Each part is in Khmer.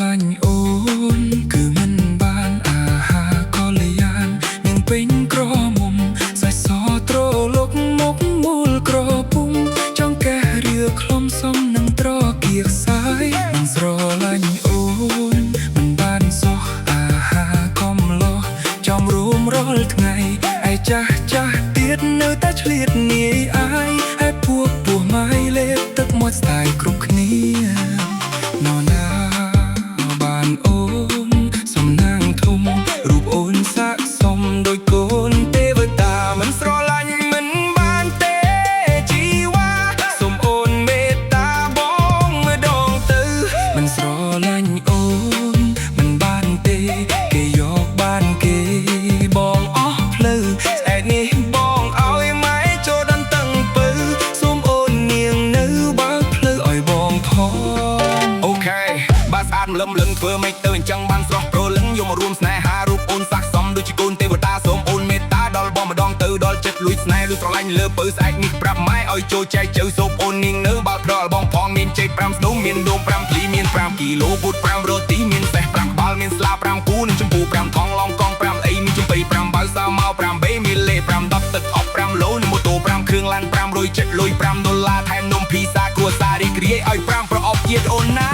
ឡាញ់អូនគឺមិនបានអាហារក៏លាយនឹងពេញក្រមុំសាច់សត្រលុកមុខមូលក្រពុំចង់កែរឿខ្លំសំនឹងត្រគៀកសាយមិនស្រឡាញ់អូនមិនបានសោះអាហារកំឡោះចំរួមរាល់ថ្ងៃឯចាស់ទៀតនៅតែឆ្លៀតនាយអាយឯពួកពោះម៉ាយលេបទឹកមាត់ស្ដាយគ្រប់គ្នានរណាបានអូនសំណាងធំរូបអូនស័ក្តិសមដូចកូនទេវតាមិនស្រឡាញ់មិនបានទេជីវ៉ាសូមអូនមេត្តាបងម្ដងទៅមិនស្រឡាញ់អូនមិនបានទេគេយកបានគេបងអស់ផ្លូវស្អែកនេះបងឲ្យម៉ែចូលដល់តឹងពៅសូមអូននាងនៅបើកផ្លូវឲ្យបងផងអូខេបាស្អាតម្លឹមលឹងធ្វើមិនទៅអញ្ចឹងបានស្រស់ប្រលឹងយកមករួមស្នេហារូបអូនស័ក្តិសមដូចជាកូនទេវតាសូមអូនមេត្តាដល់បងម្ដងទៅដល់ចិត្តលួចស្នេហ៍លួចស្រឡាញ់លើពៅស្អែកនេះប្រាប់ម៉ែឲ្យចូលចែកជើសូមអូននាងនៅបើកផ្ដល់បងផងមានចេក5ស្នូមមានដូង5ជីមាន5គីឡូពូត5រ៉ូទីមានសេះ5ក្បាលមានស្លា5គូនិងចម្ពូ5ថងឡងកង5អីមានចំបៃ5បាវសាមក5បេមានលេ5 10ទឹកអប់5ឡូនិងម៉ូតូ5គ្រឿងឡាន500ចិត្តលុយ$5ថែមនំភីសាគ្រួសាររីករាយឲ្យ5ប្រអប់ជាតិអូនណា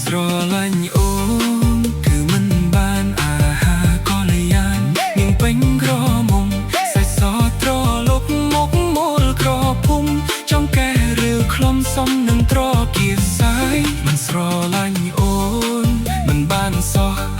ស្រឡាញ់អូនគឺមិនបានអាហារក៏លាយនាងពេញក្រមុំសាច់សត្រលុកមុខមូលក្រពុំចង់កែរឿខ្លំសំនឹងត្រគៀកសាយមិនស្រឡាញ់អូនមិនបានសោះ